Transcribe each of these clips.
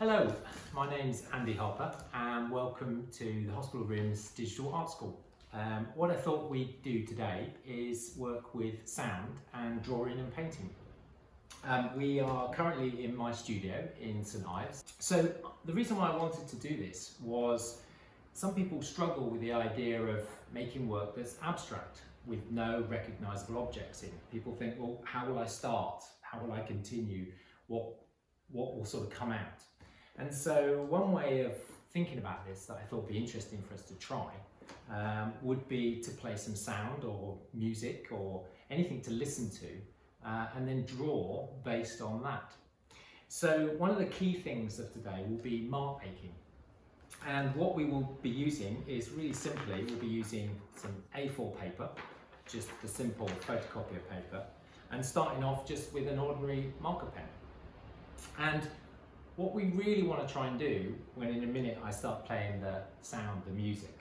Hello, my name's Andy Harper and welcome to the Hospital Room's Digital Art School. What I thought we'd do today is work with sound and drawing and painting. We are currently in my studio in St Ives. So the reason why I wanted to do this was some people struggle with the idea of making work that's abstract with no recognisable objects in. People think, well, how will I start? How will I continue? What will sort of come out? And so one way of thinking about this that I thought would be interesting for us to try would be to play some sound or music or anything to listen to and then draw based on that. So one of the key things of today will be mark making. And what we will be using is really simply, we'll be using some A4 paper, just the simple photocopier paper, and starting off just with an ordinary marker pen. And what we really want to try and do, when in a minute I start playing the sound, the music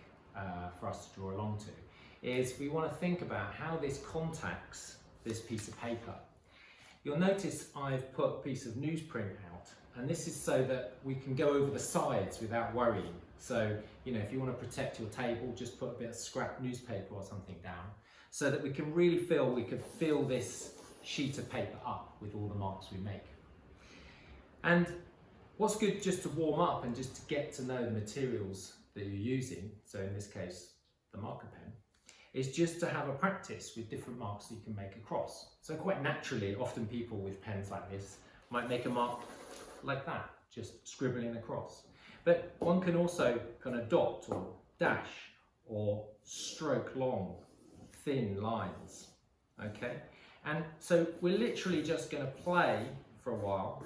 for us to draw along to, is we want to think about how this contacts this piece of paper. You'll notice I've put a piece of newsprint out, and this is so that we can go over the sides without worrying. So, if you want to protect your table, just put a bit of scrap newspaper or something down, so that we can really fill this sheet of paper up with all the marks we make. And what's good just to warm up and just to get to know the materials that you're using, so in this case the marker pen, is just to have a practice with different marks that you can make across. So quite naturally, often people with pens like this might make a mark like that, just scribbling across. But one can also kind of dot or dash or stroke long, thin lines, okay? And so we're literally just going to play for a while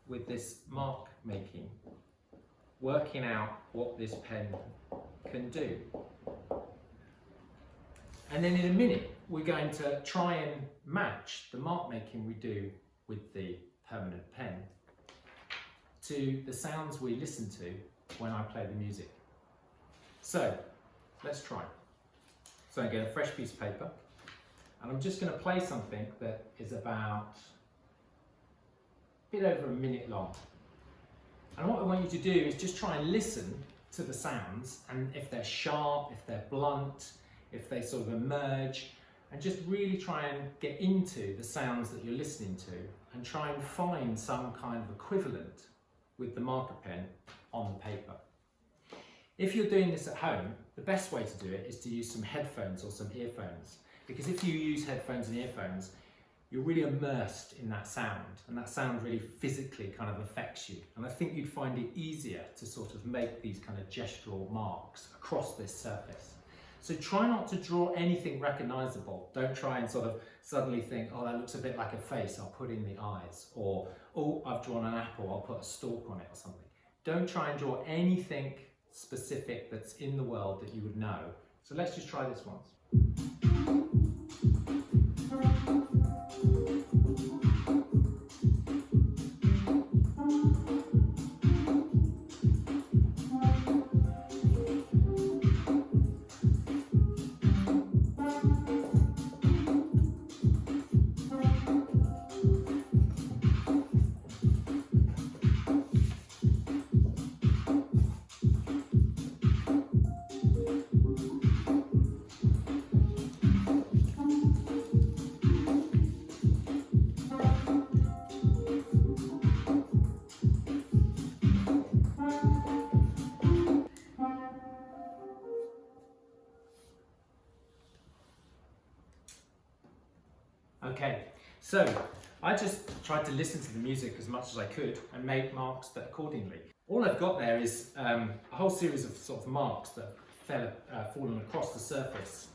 with this mark making, working out what this pen can do. And then in a minute, we're going to try and match the mark making we do with the permanent pen to the sounds we listen to when I play the music. So let's try. So I get a fresh piece of paper, and I'm just going to play something that is about a bit over a minute long. And what I want you to do is just try and listen to the sounds, and if they're sharp, if they're blunt, if they sort of emerge, and just really try and get into the sounds that you're listening to and try and find some kind of equivalent with the marker pen on the paper. If you're doing this at home, the best way to do it is to use some headphones or some earphones, because if you use headphones and earphones, you're really immersed in that sound, and that sound really physically kind of affects you. And I think you'd find it easier to sort of make these kind of gestural marks across this surface. So try not to draw anything recognizable. Don't try and sort of suddenly think, oh, that looks a bit like a face, I'll put in the eyes. Or, oh, I've drawn an apple, I'll put a stalk on it or something. Don't try and draw anything specific that's in the world that you would know. So let's just try this once. Okay, so I just tried to listen to the music as much as I could and make marks that accordingly. All I've got there is a whole series of sort of marks that have fallen across the surface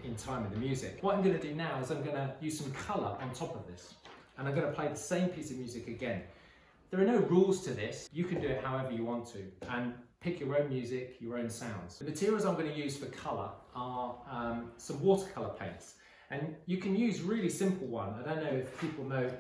in time with the music. What I'm going to do now is I'm going to use some colour on top of this, and I'm going to play the same piece of music again. There are no rules to this. You can do it however you want to and pick your own music, your own sounds. The materials I'm going to use for colour are some watercolour paints. And you can use really simple one. I don't know if people know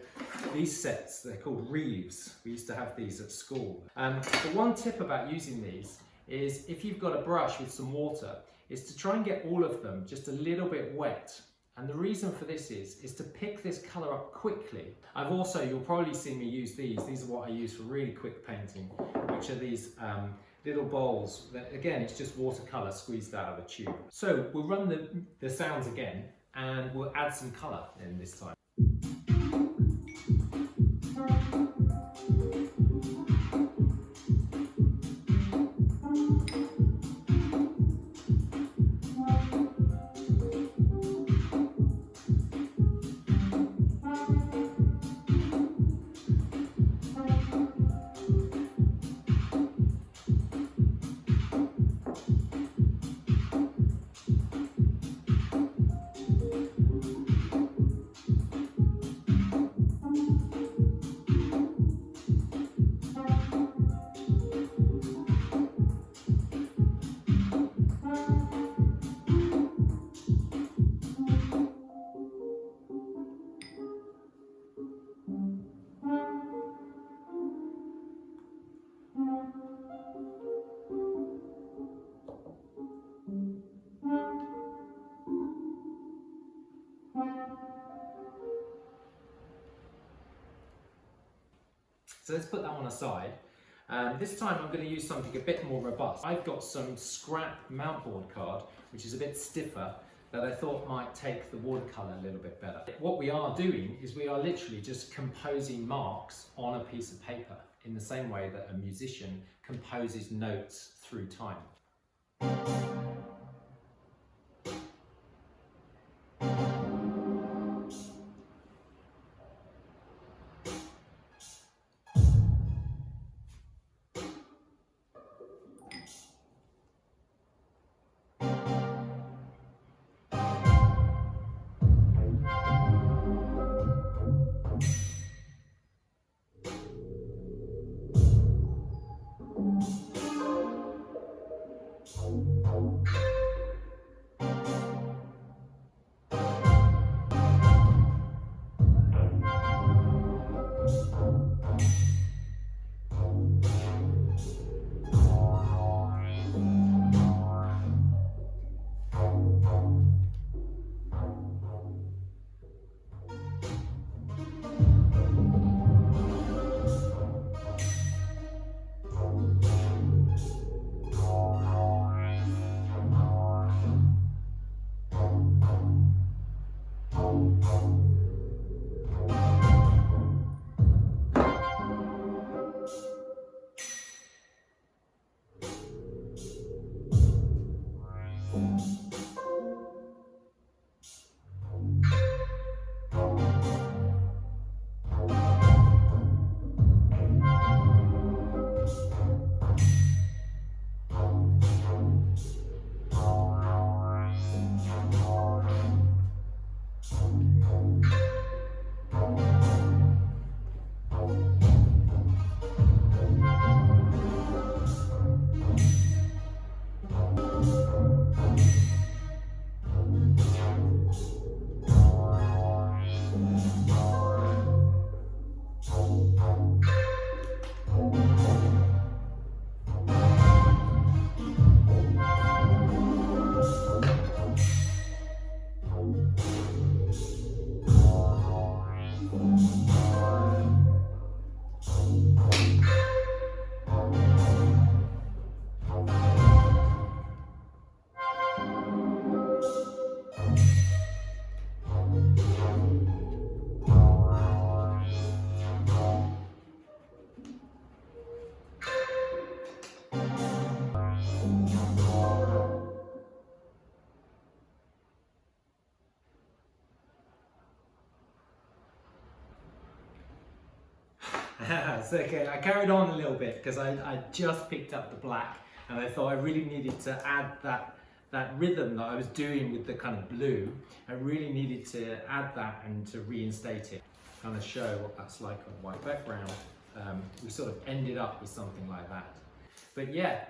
these sets, they're called Reeves. We used to have these at school. The one tip about using these is if you've got a brush with some water, is to try and get all of them just a little bit wet And the reason for this is to pick this colour up quickly. You'll probably see me use these are what I use for really quick painting, which are these little bowls that, again, it's just watercolour squeezed out of a tube. So we'll run the sounds again and we'll add some colour in this time. So let's put that one aside. This time I'm going to use something a bit more robust. I've got some scrap mountboard card, which is a bit stiffer, that I thought might take the watercolour a little bit better. What we are doing is we are literally just composing marks on a piece of paper in the same way that a musician composes notes through time. It's okay, I carried on a little bit because I just picked up the black and I thought I really needed to add that rhythm that I was doing with the kind of blue. I really needed to add that and to reinstate it, kind of show what that's like on a white background. We sort of ended up with something like that. But yeah,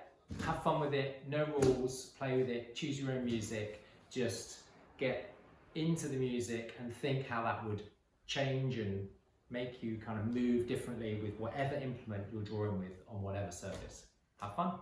have fun with it, no rules, play with it, choose your own music, just get into the music and think how that would change and make you kind of move differently with whatever implement you're drawing with on whatever surface. Have fun.